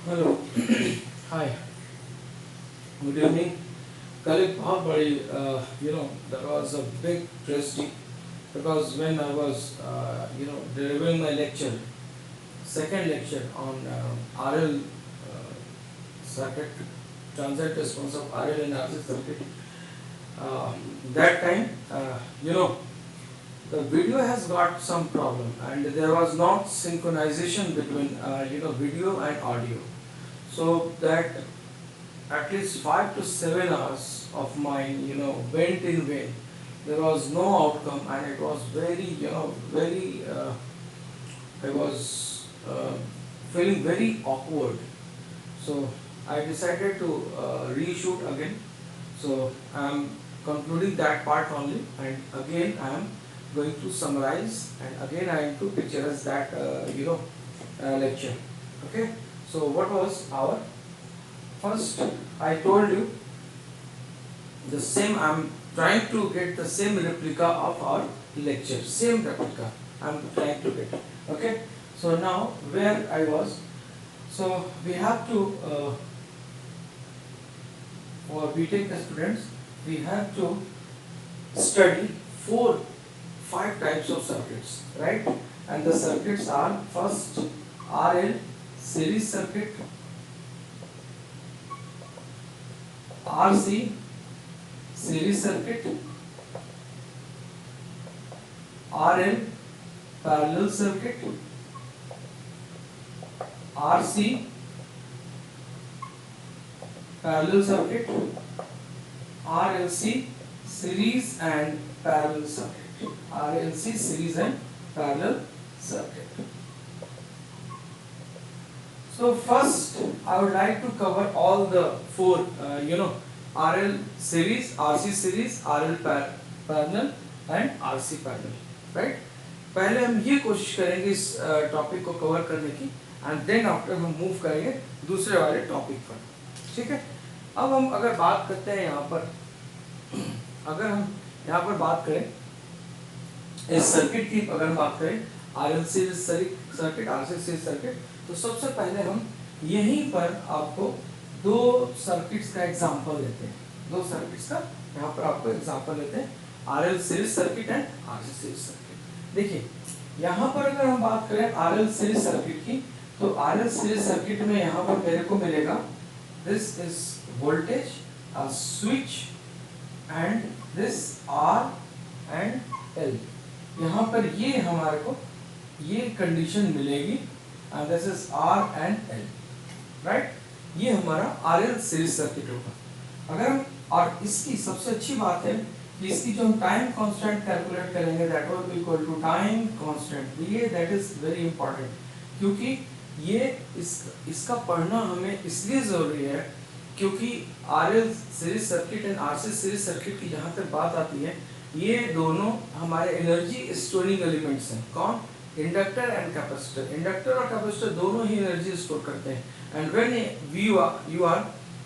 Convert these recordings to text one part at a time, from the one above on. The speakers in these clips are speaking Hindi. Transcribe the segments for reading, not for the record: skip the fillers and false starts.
Hello hi good evening. कल एक बहुत बड़ी there was a big tragedy because when I was delivering my lecture, second lecture on RL circuit, transient response of RL and RC circuit. uh, that time the video has got some problem and there was not synchronization between video and audio, so that at least 5 to 7 hours of mine, went in vain. There was no outcome, and it was very, very. I was feeling very awkward. So I decided to reshoot again. So I'm concluding that part only, and again I'm going to summarize, and again I am to picturize that lecture. Okay. So what was our first? I told you the same. I'm trying to get the same replica of our lecture, same replica I'm trying to get. Okay, so now where I was, so we have to for BTech students, we have to study 5 types of circuits, right? And the circuits are: first RL series circuit, RC series circuit, RL parallel circuit, RC parallel circuit, RLC series and parallel circuit. RLC series and parallel circuit. So first, I would like to cover all the four, RL series, RC series, parallel and RC parallel, right? पहले हम ये कोशिश करेंगे इस टॉपिक को कवर करने की, एंड देन आफ्टर हम मूव करेंगे दूसरे वाले टॉपिक पर, ठीक है? अब हम अगर बात करते हैं यहाँ पर, अगर हम यहाँ पर बात करें इस सर्किट की, अगर हम बात करें RL series circuit, RC series circuit, तो सबसे पहले हम यहीं पर आपको दो सर्किट्स का एग्जांपल देते हैं। दो सर्किट्स का यहाँ पर आपको एग्जांपल देते हैं, RL series circuit and RC series circuit. देखिए यहाँ पर अगर हम बात करें RL सीरीज सर्किट की, तो RL सीरीज सर्किट में यहाँ पर मेरे को मिलेगा this is voltage, a switch and this R and L। यहाँ पर ये हमारे को ये कंडीशन मिलेगी, and this is R and L, right? ये हमारा RL सीरीज सर्किट होगा। अगर हम, और इसकी सबसे अच्छी बात है कि इसकी जो हम टाइम कांस्टेंट कैलकुलेट करेंगे, that will be equal to time constant. ये दैट इज वेरी इंपॉर्टेंट, क्योंकि ये इसका पढ़ना हमें इसलिए जरूरी है क्योंकि RL series circuit and RC series circuit की जहाँ तक बात आती है, ये दोनों हमारे एनर्जी स्टोरिंग एलिमेंट्स हैं। कौन? Inductor and capacitor. इंडक्टर और कैपेसिटर दोनों ही एनर्जी स्टोर करते हैं, and when you are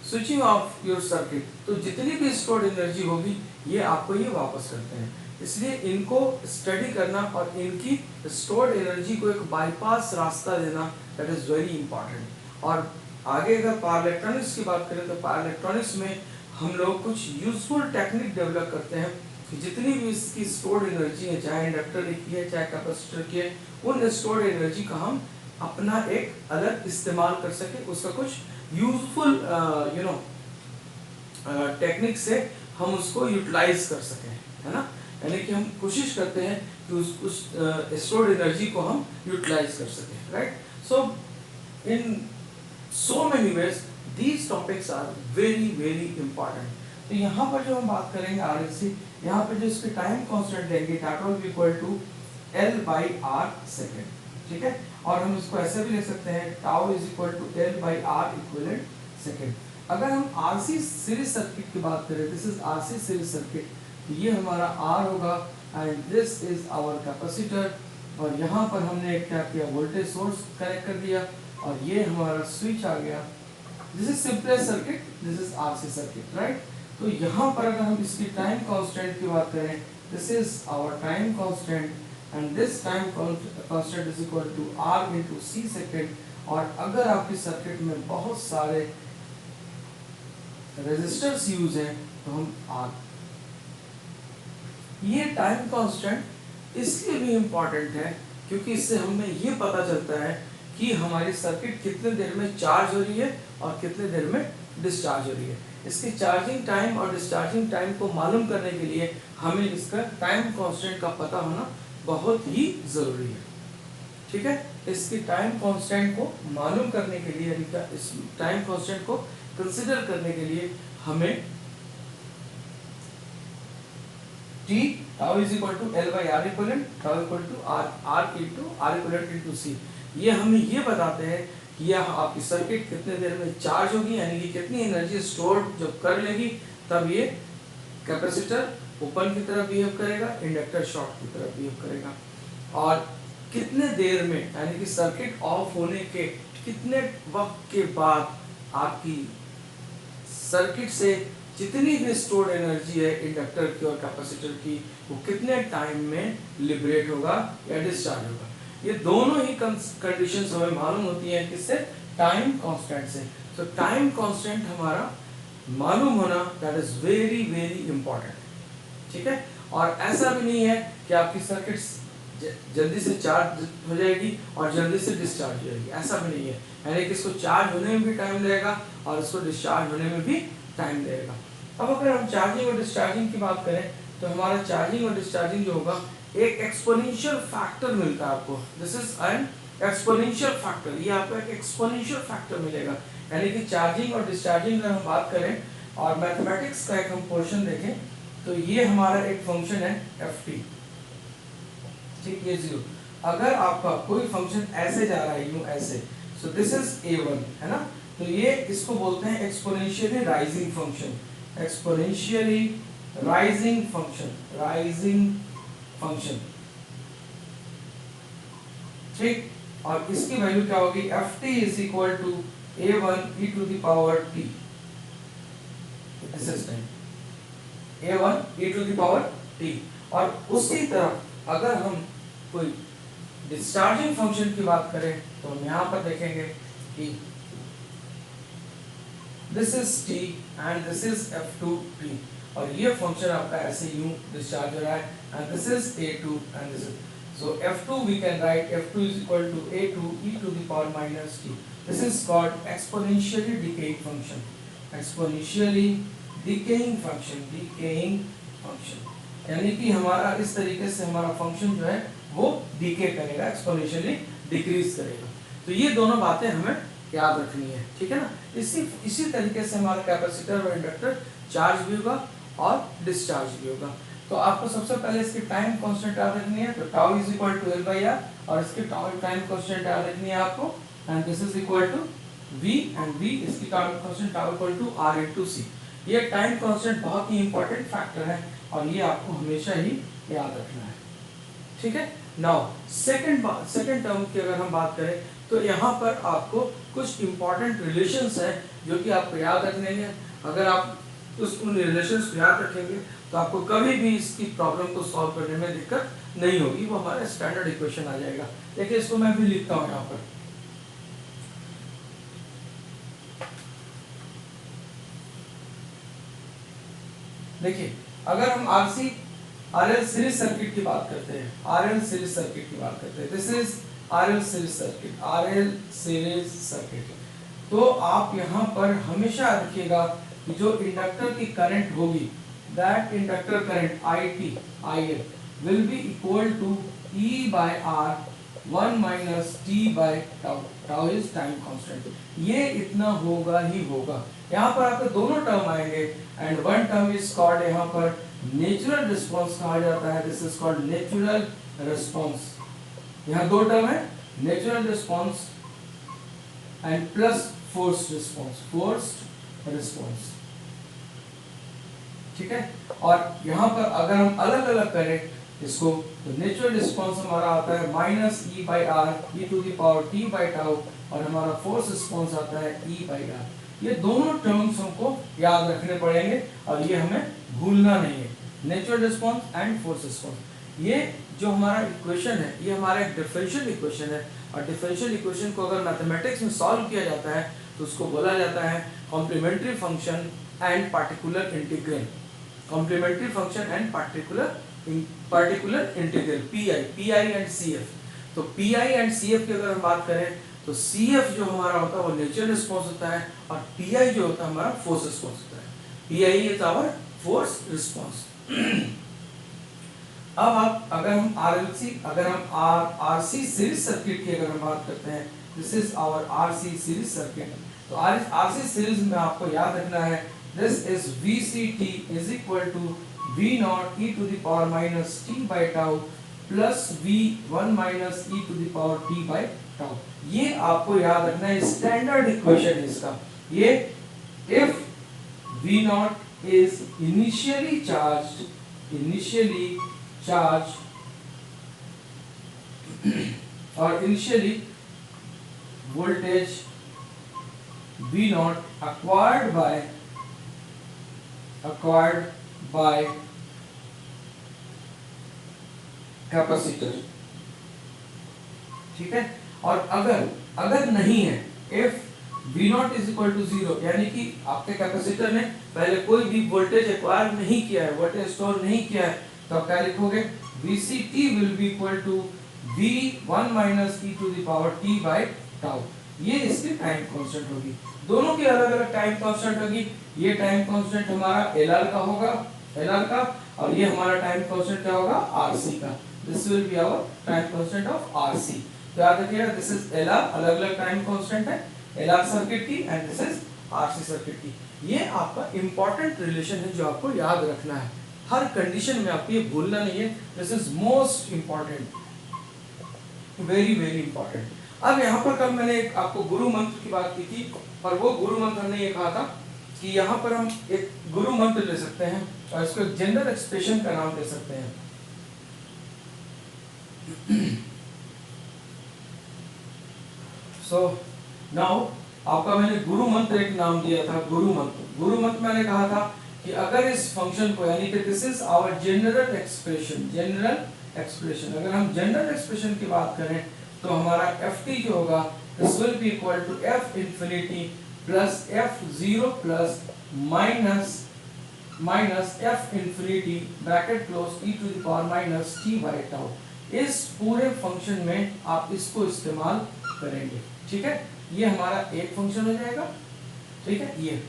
switching off your circuit, तो जितनी भी स्टोर्ड एनर्जी होगी ये आपको ये वापस करते हैं। इसलिए इनको स्टडी करना और इनकी स्टोर्ड एनर्जी को एक बाईपास रास्ता देना, दैट इज वेरी इंपॉर्टेंट। और आगे अगर पावर इलेक्ट्रॉनिक्स की बात करें, तो पावर इलेक्ट्रॉनिक्स में हम लोग कुछ यूजफुल टेक्निक डेवलप करते हैं कि जितनी भी इसकी स्टोर्ड एनर्जी है, चाहे इंडक्टर की है चाहे कैपेसिटर की है, उन स्टोर्ड एनर्जी का हम अपना एक अलग इस्तेमाल कर सके, उसका कुछ यूजफुल टेक्निक से हम उसको यूटिलाइज कर सकें, है ना? यानी कि हम कोशिश करते हैं कि उस स्टोर्ड एनर्जी को हम यूटिलाइज कर सकें, right? So in so many ways these topics are very very important। तो यहाँ पर जो हम बात करेंगे RLC, यहाँ पर जो इसके टाइम कांस्टेंट लेंगे, that will be equal to L by R second, ठीक है? और हम इसको ऐसे भी लिख सकते हैं, tau is equal to L by R equivalent second. अगर हम RC सीरीज सर्किट की बात करें, this is RC series circuit, तो ये हमारा R होगा and this is our capacitor, और यहाँ पर हमने क्या किया, वोल्टेज सोर्स कनेक्ट कर दिया, और ये हमारा स्विच आ गया। This is simplest circuit, this is RC circuit, right? तो यहाँ पर अगर हम इसकी टाइम कांस्टेंट की बात करें, this is our time constant and this time constant is equal to R into C second. और अगर आपकी सर्किट में बहुत सारे रेजिस्टर्स यूज हैं तो हम आर, ये टाइम कांस्टेंट इसलिए भी इम्पोर्टेंट है क्योंकि इससे हमें ये पता चलता है कि हमारी सर्किट कितने देर में चार्ज हो रही है और कितने देर में डिस्चार्ज हो रही है। इसकी चार्जिंग टाइम और डिस्चार्जिंग टाइम को मालूम करने के लिए हमें इसका टाइम कांस्टेंट का पता होना बहुत ही ज़रूरी है। ठीक है, इसकी टाइम कांस्टेंट को मालूम करने के लिए, यानी इस टाइम कांस्टेंट को कंसिडर करने के लिए हमें T tau is equal to L by R equivalent, tau equal to R into R equivalent into C, ये हमें ये बताते हैं कि यह आपकी सर्किट कितने देर में चार्ज होगी, यानी कि कितनी एनर्जी स्टोर जब कर लेगी तब ये कैपेसिटर ओपन की तरह बिहेव करेगा, इंडक्टर शॉर्ट की तरह बिहेव करेगा, और कितने देर में, यानी कि सर्किट ऑफ होने के कितने वक्त के बाद आपकी सर्किट से जितनी भी स्टोर्ड एनर्जी है इंडक्टर की और कैपेसिटर की, वो कितने टाइम में लिबरेट होगा या डिस्चार्ज होगा। ये दोनों ही कंडीशंस हमें मालूम होती हैं किससे, टाइम कांस्टेंट से। तो टाइम कांस्टेंट हमारा मालूम होना that is very very important. ठीक है, और ऐसा भी नहीं है कि आपकी सर्किट जल्दी से चार्ज हो जाएगी और जल्दी से डिस्चार्ज हो जाएगी, ऐसा भी नहीं है। यानी कि इसको चार्ज होने में भी टाइम लगेगा और इसको डिस्चार्ज होने में भी टाइम लगेगा। अब अगर हम चार्जिंग और डिस्चार्जिंग की बात करें तो हमारा चार्जिंग और डिस्चार्जिंग जो होगा एक एक्सपोनेंशियल फैक्टर मिलता है आपको। This is an exponential factor, ये आपको एक एक्सपोनेंशियल फैक्टर मिलेगा। यानी कि चार्जिंग और डिस्चार्जिंग अगर हम बात करें और मैथमेटिक्स का एक हम पोर्शन देखें तो ये हमारा एक फंक्शन है ft, ठीक, ये जीरो। अगर आपका कोई फंक्शन ऐसे जा रहा है यूं ऐसे, सो दिस इज a1 है ना, तो ये इसको बोलते हैं exponentially rising function, exponentially rising function, rising function, ठीक। और इसकी वैल्यू क्या होगी, ft is equal to a1 e to the power t, this is time a1 e to the power t। और उसी तरह अगर हम कोई डिस्चार्जिंग फंक्शन की बात करें तो हम यहाँ पर देखेंगे कि this is t and this is f2t, और ये फंक्शन आपका ऐसे यूं डिस्चार्ज हो रहा है, and this is a2 and this is, so f2 we can write f2 is equal to a2 e to the power minus t. This is called exponentially decaying function, exponentially decaying function, decaying function, यानी कि हमारा इस तरीके से हमारा फंक्शन जो है वो डिके करेगा, एक्सपोनेंशियली डिक्रीज करेगा। तो ये दोनों बातें हमें याद रखनी है, ठीक है ना। इसी तरीके से हमारा कैपेसिटर और इंडक्टर चार्ज भी होगा और डिस्चार्ज भी होगा। तो आपको सबसे पहले इसकी टाइम कांस्टेंट याद रखनी है, तो tau is equal to L/R, और इसकी टाइम कांस्टेंट याद रखनी है आपको, and this is equal to V, and V इसकी time constant tau equal to R into C। ये टाइम कांस्टेंट बहुत ही इंपॉर्टेंट फैक्टर है और ये आपको हमेशा ही याद रखना है, ठीक है। नाउ सेकंड टर्म की अगर हम बात करें तो यहाँ पर आपको कुछ इंपॉर्टेंट रिलेशंस हैं जो कि आपको याद रखने हैं। अगर आप उन रिलेशंस को याद रखेंगे तो आपको कभी भी इसकी प्रॉब्लम को सॉल्व करने में दिक्कत नहीं होगी, वो हमारा स्टैंडर्ड इक्वेशन आ जाएगा। देखिए इसको मैं भी लिखता हूँ यहाँ पर, देखिए अगर हम RL सीरीज सर्किट की बात करते हैं, RL सीरीज सर्किट की बात करते हैं, this is RL series circuit, RL series circuit, तो आप यहाँ पर हमेशा रखिएगा कि जो इंडक्टर की करंट होगी, that inductor current IL will be equal to E by R 1 minus T by tau, tau is time constant, ये इतना होगा ही होगा। यहाँ पर आपके दोनों टर्म आएंगे and one term is called यहाँ पर नेचुरल रिस्पॉन्स कहा जाता है, this is called natural response. यहाँ दो टर्म है, natural response and plus forced response, forced response, ठीक है। और यहाँ पर अगर हम अलग अलग करें इसको तो नेचुरल रिस्पॉन्स हमारा आता है minus E by R E to the power T by tau, और हमारा फोर्स रिस्पॉन्स आता है ई बाई आर। ये दोनों टर्म्स हमको याद रखने पड़ेंगे और ये हमें भूलना नहीं है, natural response and force response. ये जो हमारा इक्वेशन है ये हमारा एक डिफरेंशियल इक्वेशन है, और डिफरेंशियल इक्वेशन को अगर मैथमेटिक्स में सॉल्व किया जाता है तो उसको बोला जाता है complementary function and particular integral. Complementary function and particular integral, PI and CF. तो पीआई एंड सीएफ की अगर हम बात करें तो सीएफ जो हमारा होता है वो नेचुरल रिस्पॉन्स होता है, और पीआई जो होता है हमारा फोर्स रिस्पॉन्स होता है। PI is our force response. अब आप अगर हम आरसी सीरीज सर्किट की अगर हम बात करते हैं, this is our RC series circuit. तो आरसी सीरीज में आपको याद रखना है this is VCT is equal to V0 e to the power minus t by tau plus V1 minus e to the power t by tau। ये आपको याद रखना है, स्टैंडर्ड इक्वेशन है इसका। ये if V0 is initially charged or initially voltage V0 acquired by capacitor, ठीक है। और अगर नहीं है, if V0 is equal to 0, यानी कि आपके कैपेसिटर ने पहले कोई भी वोल्टेज एक्वायर नहीं किया है, वोल्टेज स्टोर नहीं किया है, तो आप क्या लिखोगे VCT will be equal to V1 minus e to the power t by tau। ये इसकी टाइम कांस्टेंट होगी, दोनों की अलग अलग टाइम कांस्टेंट होगी। ये टाइम कांस्टेंट हमारा LR का होगा, LR का, और ये हमारा टाइम कांस्टेंट क्या होगा RC का। This will be our time constant of RC। तो याद रखिएगा दिस इज LR, अलग अलग टाइम कांस्टेंट है LR सर्किट की, and this is RC circuit की। ये आपका इंपॉर्टेंट रिलेशन है जो आपको याद रखना है, हर कंडीशन में आपको ये भूलना नहीं है। This is most important, very very important. अब यहाँ पर कल मैंने आपको गुरु मंत्र की बात की थी, और वो गुरु मंत्र हमने ये कहा था कि यहाँ पर हम एक गुरु मंत्र ले सकते हैं और इसको एक जनरल एक्सप्रेशन का नाम दे सकते हैं। सो नाउ आपका मैंने गुरु मंत्र एक नाम दिया था, गुरु मंत्र मैंने कहा था कि अगर इस फंक्शन को, यानी कि this is our general expression, अगर हम जनरल एक्सप्रेशन की बात करें तो हमारा ft जो होगा this will be equal to f infinity plus f0 plus minus f infinity bracket close e to the power minus t by tau। इस पूरे फंक्शन में आप इसको इस्तेमाल करेंगे, ठीक है। ये हमारा एक फंक्शन हो जाएगा, ठीक है, ये,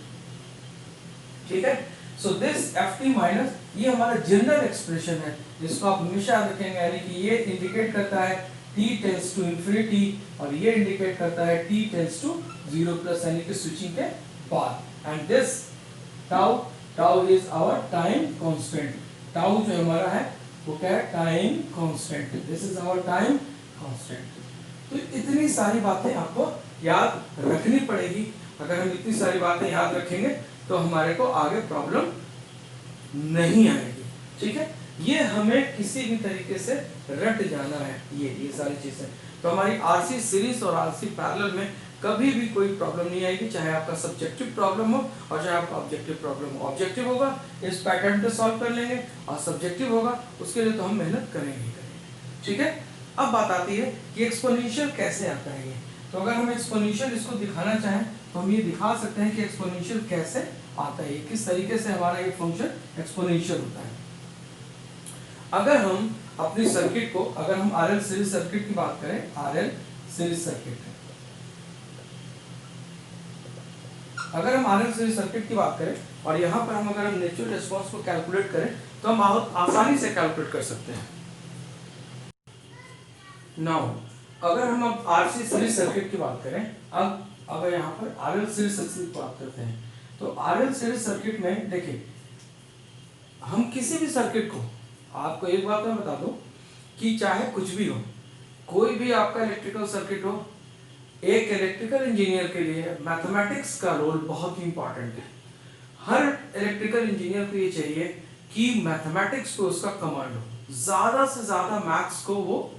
ठीक है। सो दिस ft माइनस, ये हमारा जनरल एक्सप्रेशन है जिसको आप हमेशा याद रखेंगे, यानी कि ये इंडिकेट करता है t टेंड्स टू इंफिनिटी, और ये इंडिकेट करता है t टेंड्स टू 0 प्लस, यानी कि स्विचिंग के बाद। And this tau is our time constant. Tau जो हमारा है वो क्या है, time constant. This is our time constant. तो इतनी सारी बातें आपको याद रखनी पड़ेगी। अगर हम इतनी सारी बातें याद रखेंगे तो हमारे को आगे प्रॉब्लम नहीं आएगी, ठीक है। ये हमें किसी भी तरीके से रट जाना है, ये सारी चीजें। तो हमारी आरसी सीरीज और आरसी पैरेलल में कभी भी कोई प्रॉब्लम नहीं आएगी, चाहे आपका सब्जेक्टिव प्रॉब्लम हो और चाहे आपका ऑब्जेक्टिव प्रॉब्लम हो। ऑब्जेक्टिव होगा इस पैटर्न पे सॉल्व कर लेंगे, और सब्जेक्टिव होगा उसके लिए तो हम मेहनत करेंगे, ठीक है। अब बात आती है कि एक्सपोनेंशियल कैसे आता है ये। तो अगर हम एक्सपोनेंशियल इसको दिखाना चाहें तो हम ये दिखा सकते हैं कि एक्सपोनेंशियल कैसे आता है, किस तरीके से हमारा ये फंक्शन एक्सपोनेंशियल होता है। अगर हम अपनी सर्किट को, अगर हम आरएल सीरीज सर्किट की बात करें, आरएल सीरीज सर्किट, अगर हम आरएल सीरीज सर्किट की बात करें और यहाँ पर हम अगर हम नेचुरल रिस्पांस को कैलकुलेट करें तो हम बहुत आसानी से कैलकुलेट कर सकते हैं। नाउ अगर हम अब आरसी सीरीज सर्किट की बात करें, अब अगर यहाँ पर आरएल सीरीज सर्किट की बात करते हैं, तो आरएल सीरीज सर्किट में देखिए, हम किसी भी सर्किट को, आपको एक बात मैं बता दूं कि चाहे कुछ भी हो, कोई भी आपका इलेक्ट्रिकल सर्किट हो, एक इलेक्ट्रिकल इंजीनियर के लिए मैथमेटिक्स का रोल बहुत ही इंपॉर्टेंट है। हर इलेक्ट्रिकल इंजीनियर को ये चाहिए कि मैथमेटिक्स को उसका कमांड हो, ज्यादा से ज्यादा मैथ्स को वो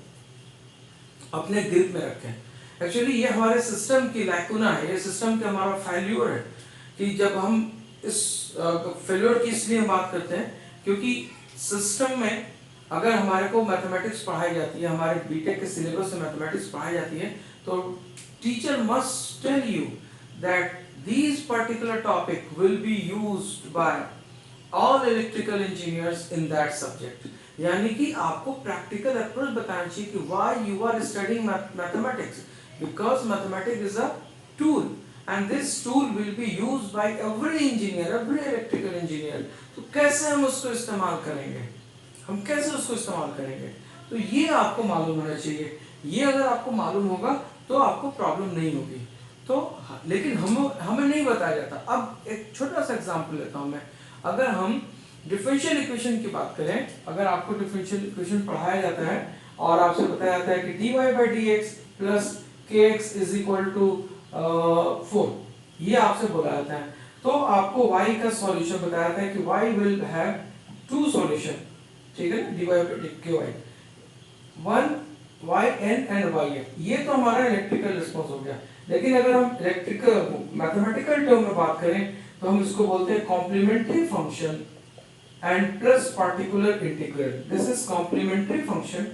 अपने ग्रिप में रखें। एक्चुअली ये हमारे सिस्टम की लैकुना है, ये सिस्टम का हमारा फेल्यूर है कि जब हम इस फेल्यूर की इसलिए बात करते हैं क्योंकि सिस्टम में अगर हमारे को मैथमेटिक्स पढ़ाई जाती है, हमारे बीटेक के सिलेबस में मैथमेटिक्स पढ़ाई जाती है, तो teacher must tell you that these particular topic will be used by all electrical engineers in that subject. यानी कि आपको प्रैक्टिकल अप्रोच बताना चाहिए कि why you are studying mathematics, because mathematics is a tool and this tool will be used by every engineer, every electrical engineer. तो कैसे हम उसको इस्तेमाल करेंगे, हम कैसे उसको इस्तेमाल करेंगे, तो ये आपको मालूम होना चाहिए। ये अगर आपको मालूम होगा तो आपको प्रॉब्लम नहीं होगी। तो लेकिन हमें नहीं बताया जाता। अब एक छोटा सा एग्जांपल लेता हूं मैं। अगर हम डिफरेंशियल इक्वेशन की बात करें, अगर आपको डिफरेंशियल इक्वेशन पढ़ाया जाता है और आपसे बताया जाता है कि dy/dx plus kx is equal to 4, ये आपसे बोला जाता है, तो आपको y का सॉल्यूशन बताया जाता है कि y will have two solution, ठीक है ना, dy/dy, one yn and yf। ये तो हमारा इलेक्ट्रिकल रिस्पांस हो गया। लेकिन अगर हम इलेक्ट्रिकल मैथमेटिकल टर्म में बात करें तो हम इसको बोलते हैं complementary function and plus particular integral. This is complementary function,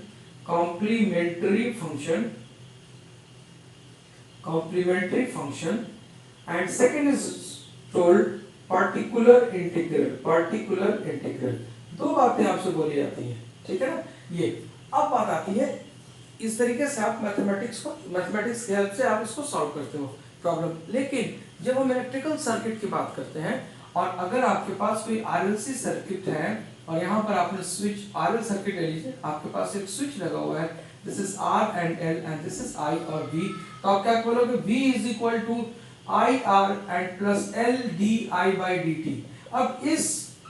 complementary function, complementary function, and second is told particular integral, particular integral. दो बातें आपसे बोली जाती हैं, ठीक है ना। ये अब बात आती है, इस तरीके से आप मैथमेटिक्स की हेल्प से आप इसको सॉल्व करते हो प्रॉब्लम। लेकिन जब हम इलेक्ट्रिकल सर्किट की बात करते हैं और अगर आपके पास कोई आरएलसी सर्किट है और यहाँ पर आपने स्विच, आरएल सर्किट ले लीजिए, आपके पास एक स्विच लगा हुआ है, this is R and L and this is I और वी, तो आप क्या बोलोगे, V is equal to I R and plus L D I by D T. अब इस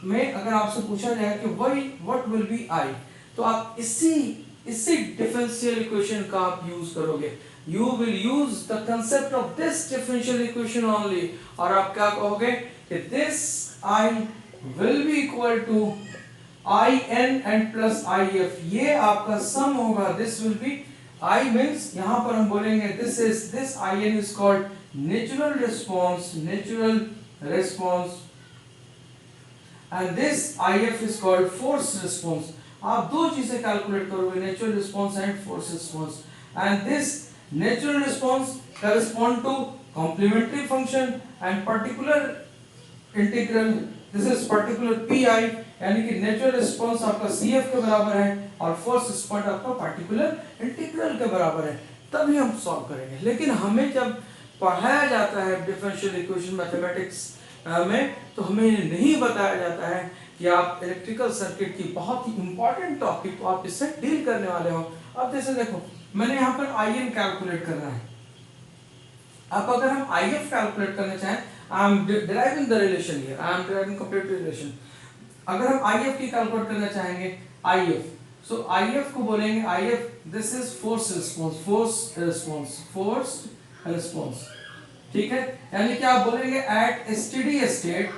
में अगर आपसे पूछा जाए कि व्हाट विल बी आई, तो आप इसी डिफरेंशियल इक्वेशन का आप यूज करोगे। You will use the concept of this differential equation only, और आप क्या कहोगे कि this I will be equal to I N and plus I F, ये आपका सम होगा। This will be, I means यहां पर हम बोलेंगे this I N is called natural response, natural response, and this I F is called force response. आप दो चीजें कैलकुलेट करोगे, natural response and force response, and this natural response correspond to complementary function and particular integral, this is particular pi, यानी कि नेचुरल रिस्पांस आपका CF के बराबर है और फोर्स रिस्पांस आपका पार्टिकुलर इंटीग्रल के बराबर है, तभी हम सॉल्व करेंगे। लेकिन हमें जब पढ़ाया जाता है डिफरेंशियल इक्वेशन मैथमेटिक्स में, तो हमें नहीं बताया जाता है कि आप इलेक्ट्रिकल सर्किट की बहुत ही इंपॉर्टेंट टॉपिक को आप इससे डील करने वाले हो। अब जैसे देखो, मैंने यहाँ पर आई एन कैलकुलेट करना है। अब अगर हम आई एफ कैलकुलेट करना चाहें, I am deriving the relation here, I am deriving complete relation. अगर हम आई एफ की कैलकुलेट करना चाहेंगे, I F, so I F को बोलेंगे, I F this is force response, force response, force response, ठीक है। यानी कि आप बोलेंगे at steady state,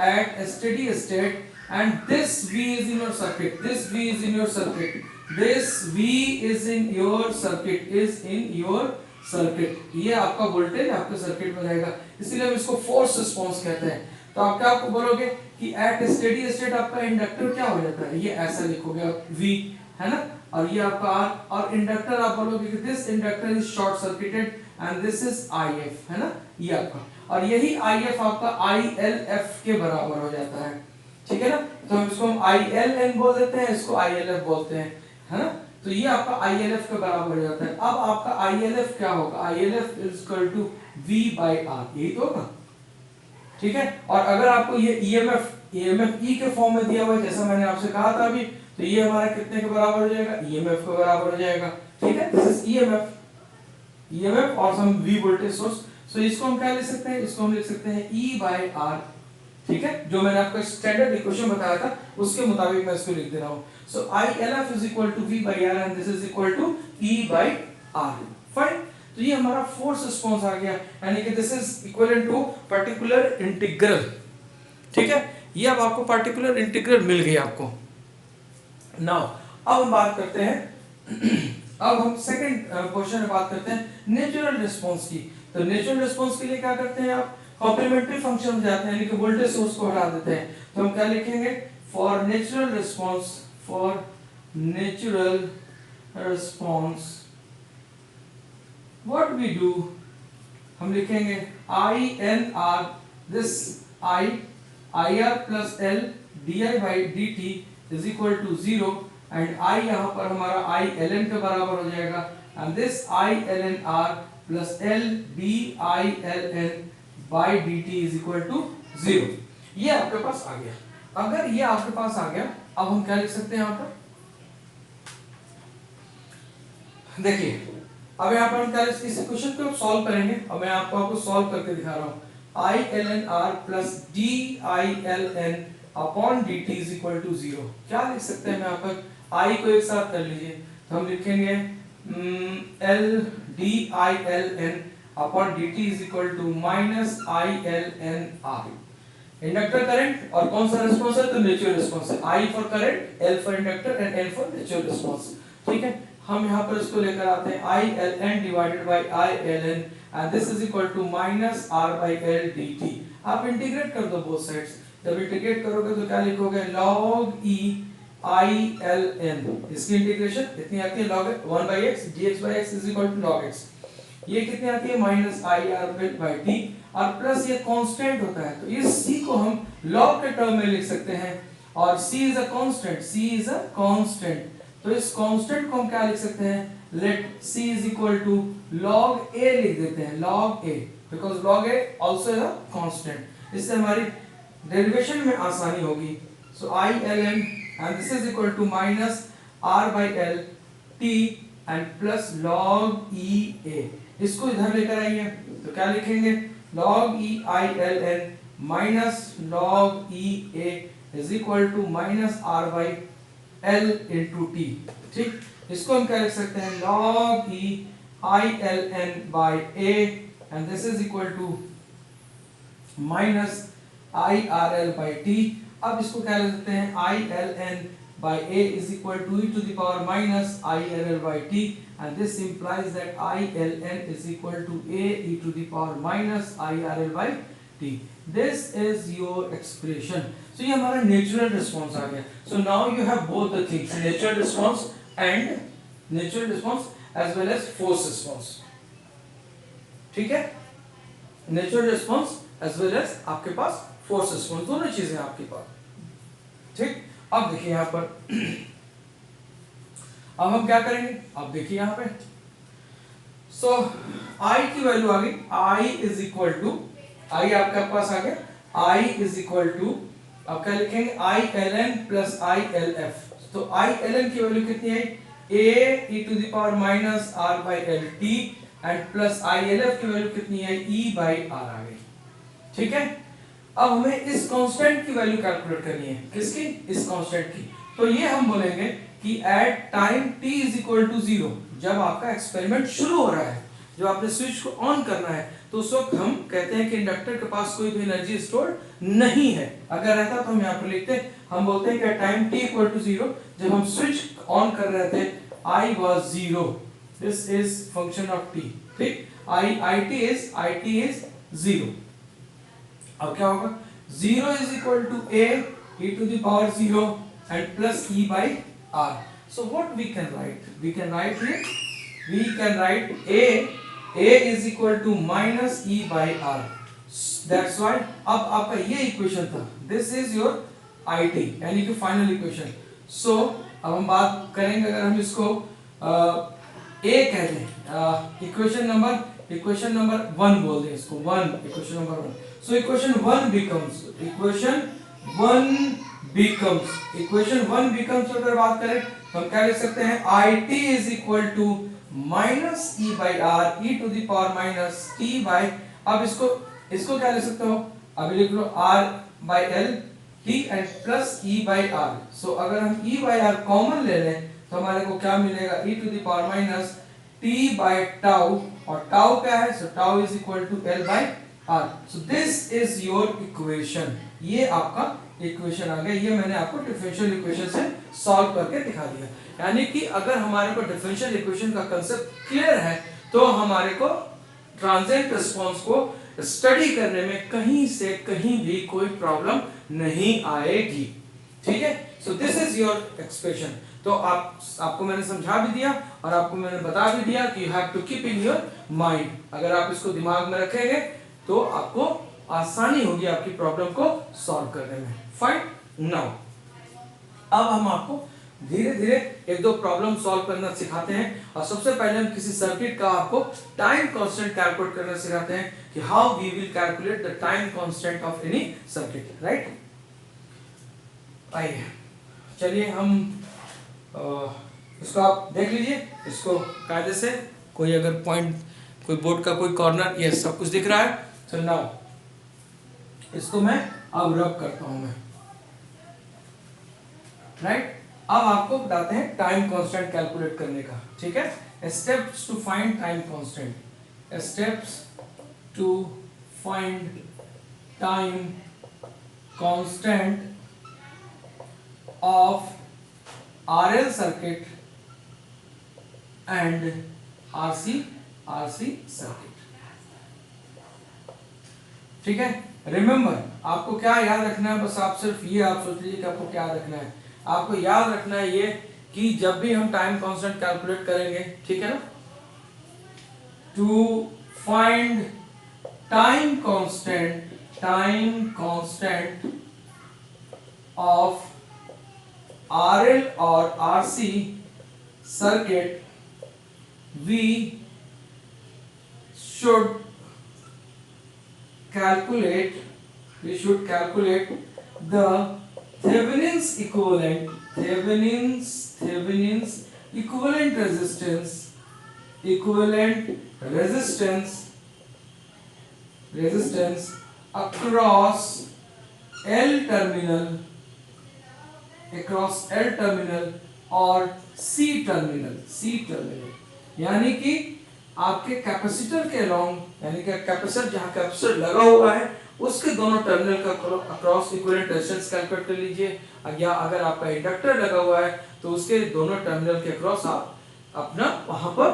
at steady state, and this V is in your circuit, this V is in your circuit, this V is in your circuit, is in your circuit, ये आपका वोल्टेज आपके सर्किट में रहेगा, इसीलिए हम इसको फोर्स रिस्पांस कहते हैं। तो आप क्या आपको बोलोगे कि एट स्टेडी स्टेट आपका इंडक्टर क्या हो जाता है, ये ऐसा लिखोगे आप V, है ना, और ये आपका R, और इंडक्टर आप बोलोगे कि this inductor is short circuited and this is IF, है ना, ये आपका, और यही IF आपका ILF के बराबर हो जाता है, ठीक है ना। तो हम इसको ILN बोल देते हैं, इसको ILF बोलते हैं, है ना। तो ये आपका ILF के बराबर हो जाता है। अब आपका ILF क्या होगा, ILF is equal to V by R, यही तो होगा, ठीक है। और अगर आपको ये EMF E के फॉर्म में दिया हुआ है, जैसा मैंने आपसे कहा था अभी, तो ये हमारा कितने के बराबर हो जाएगा, EMF के बराबर हो जाएगा, ठीक है। दिस इज EMF और सम V वोल्टेज सोर्स। सो इसको हम क्या लिख सकते हैं, इसको हम लिख सकते हैं E बाई R, ठीक है। जो मैंने आपको स्टैंडर्ड इक्वेशन बताया था उसके मुताबिक मैं इसको लिख दे रहा हूं। So ILF is equal to V by R and this is equal to E by R, fine. तो ये हमारा फोर्स रिस्पांस आ गया, यानी कि this is equivalent to particular integral, ठीक है। ये अब आपको पार्टिकुलर इंटीग्रल मिल गई आपको। नाउ अब हम बात करते हैं अब हम सेकंड क्वेश्चन में बात करते हैं नेचुरल रिस्पांस की। तो नेचुरल रिस्पांस के लिए क्या करते हैं आप, कॉम्प्लीमेंट्री फंक्शन में जाते हैं, यानी कि वोल्टेज सोर्स को हटा देते हैं। तो हम क्या लिखेंगे, for natural response, for natural response, what we do, हम लिखेंगे I N R, this I R plus L di by dt is equal to 0 and I यहाँ पर हमारा I ln के बराबर हो जाएगा and this I ln R plus L d I ln by dt is equal to 0। ये आपके पास आ गया। अगर ये आपके पास आ गया, अब हम क्या लिख सकते हैं यहाँ पर, देखिए अब यहाँ पर हम क्या इस क्वेश्चन को सॉल्व करेंगे। अब मैं आपको सॉल्व करके दिखा रहा हूँ। I ln R plus d I ln upon dt is equal to 0। क्या लिख सकते हैं, मैं यहाँ पर I को एक साथ कर लीजिए, तो हम लिखेंगे L d I ln upon dt is equal to minus I ln R। Inductor current और कौन सा रिस्पांस है, तो नेचुरल रिस्पांस है। I for current, L for inductor and N for natural response. ठीक है, हम यहाँ पर इसको लेकर आते हैं I ln divided by I ln and this is equal to minus R by L dt। आप इंटीग्रेट कर दो बोथ साइड्स। जब इंटीग्रेट करोगे तो क्या लिखोगे, log E I ln, इसकी इंटीग्रेशन कितनी आती है, log 1 by x dx by x is equal to log x। ये कितनी आती है, minus I R by t और प्लस ये कांस्टेंट होता है, तो इस c को हम log के टर्म में लिख सकते हैं और c is a constant, c is a constant, तो इस कांस्टेंट को हम क्या लिख सकते हैं, let c is equal to log a लिख देते हैं, log a, because log a also is a constant. इससे हमारी डेरिवेशन में आसानी होगी। So I ln and this is equal to minus R by L t and plus log e a। इसको इधर लेकर आइए तो क्या लिखेंगे, log e I ln minus log e a is equal to minus R by L into t। ठीक, इसको हम क्या लिख सकते हैं, log e I ln by a and this is equal to minus I RL by t। अब इसको क्या लिख सकते हैं, I ln by a is equal to e to the power minus I RL by t and this implies that I ln is equal to a e to the power minus I RL by t। This is your expression। So ये हमारा नेचुरल रिस्पांस आ गया। So now you have both the things, natural response as well as force response। ठीक है, natural response as well as आपके पास फोर्स रिस्पांस, दोनों चीजें आपके पास। ठीक, अब देखिए यहाँ पर अब हम क्या करेंगे, अब देखिए यहाँ पे सो I की वैल्यू आ गई, I is equal to, I आपके पास आ गया, I इज इक्वल टू, अब क्या लिखेंगे, I ln plus I LF। तो I ln की वैल्यू कितनी है, a e to the power minus R by L t and plus I LF की वैल्यू कितनी है, e by R आ गई। ठीक है, अब हमें इस कांस्टेंट की वैल्यू कैलकुलेट करनी है, किसकी, इस कांस्टेंट की। तो ये हम बोलेंगे कि at time t is equal to 0, जब आपका एक्सपेरिमेंट शुरू हो रहा है, जब आपने स्विच को ऑन करना है, तो उस वक्त हम कहते हैं कि इंडक्टर के पास कोई भी एनर्जी स्टोर नहीं है। अगर रहता तो हम यहाँ पर लिखते, हम बोलते हैं कि टाइम t इक्वल टू 0, जब हम स्विच ऑन कर रहे थे I was 0, this is function of t। ठीक, it is 0। अब क्या होगा, 0 is equal to a e to the power 0 and plus e by r। So what we can write, we can write a is equal to minus e by r। That's why अब आपका ये इक्वेशन था, this is your it यानी कि फाइनल इक्वेशन। So अब हम बात करेंगे, अगर हम इसको a कह दें, इक्वेशन नंबर 1 बोल दें इसको, equation number 1। So equation 1 becomes अगर बात करें तो हम क्या लिख सकते हैं, it is equal to minus e by r e to the power minus t by, अब इसको क्या लिख सकते हो, अभी लिख लो r by l t and plus e by r। so अगर हम e by r कॉमन ले लें तो हमारे को क्या मिलेगा, e to the power minus t by tau, और tau क्या है, so tau is equal to l by r। so this is your equation। ये आपका इक्वेशन आ गया, ये मैंने आपको डिफरेंशियल इक्वेशन से सॉल्व करके दिखा दिया। यानी कि अगर हमारे को डिफरेंशियल इक्वेशन का कांसेप्ट क्लियर है तो हमारे को ट्रांजिएंट रिस्पांस को स्टडी करने में कहीं से कहीं भी कोई प्रॉब्लम नहीं आएगी। ठीक है, so this is your expression. तो आपको मैंने समझा भी दिया और आपको मैंने बता भी दिया कि you have to keep in your mind. अगर आप इसको दिमाग में रखेंगे तो आपको आसानी होगी आपकी प्रॉब्लम को सॉल्व करने में। फाइन। नाउ अब हम आपको धीरे धीरे एक दो प्रॉब्लम सॉल्व करना सिखाते हैं और सबसे पहले हम किसी सर्किट का आपको टाइम कांस्टेंट कैलकुलेट करना सिखाते हैं कि how we will calculate the time constant of any circuit, right. आइए चलिए हम इसको आप देख लीजिए, इसको कायदे से, कोई अगर पॉइंट, कोई बोर्ड का कोई कॉर्नर, ये सब कुछ दिख रहा है। तो नाउ इसको मैं अब रब करता हूं मैं, राइट। अब आपको बताते हैं टाइम कांस्टेंट कैलकुलेट करने का, ठीक है। Steps to find time constant, steps to find time constant of RL circuit and RC circuit, ठीक है। रिमेंबर, आपको क्या याद रखना है, बस आप सिर्फ ये आप सोच लीजिए कि आपको क्या रखना है। आपको याद रखना है ये कि जब भी हम टाइम कांस्टेंट कैलकुलेट करेंगे, ठीक है ना, to find time constant of RL or RC circuit, we should calculate the Thevenin's equivalent resistance across L terminal और C टर्मिनल, यानी कि आपके कैपेसिटर के अलोंग, यानी कि कैपेसिटर जहां कैपेसिटर लगा हुआ है उसके दोनों टर्मिनल का अक्रॉस इक्विवेलेंट रेजिस्टेंस कैलकुलेट कर लीजिए। या अगर आपका इंडक्टर लगा हुआ है तो उसके दोनों टर्मिनल के अक्रॉस आप अपना वहां पर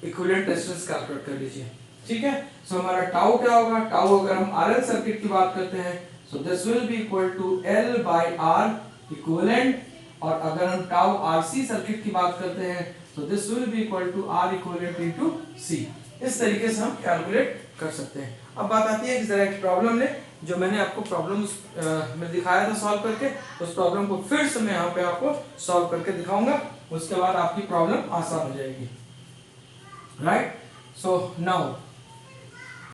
इक्विवेलेंट रेजिस्टेंस कैलकुलेट कर लीजिए, ठीक है। सो हमारा टाउ क्या होगा, टाउ अगर हम RL सर्किट की बात करते हैं so this will be equal to L by R equivalent, और अगर हम टाउ RC सर्किट की बात करते हैं तो this will be equal to R equivalent into C। इस तरीके से हम कैलकुलेट कर सकते हैं। अब बात आती है इस तरह की प्रॉब्लम ले, जो मैंने आपको प्रॉब्लम में दिखाया था सॉल्व करके, उस प्रॉब्लम को फिर से मैं यहाँ पे आपको सॉल्व करके दिखाऊंगा, उसके बाद आपकी प्रॉब्लम आसान हो जाएगी, राइट। So now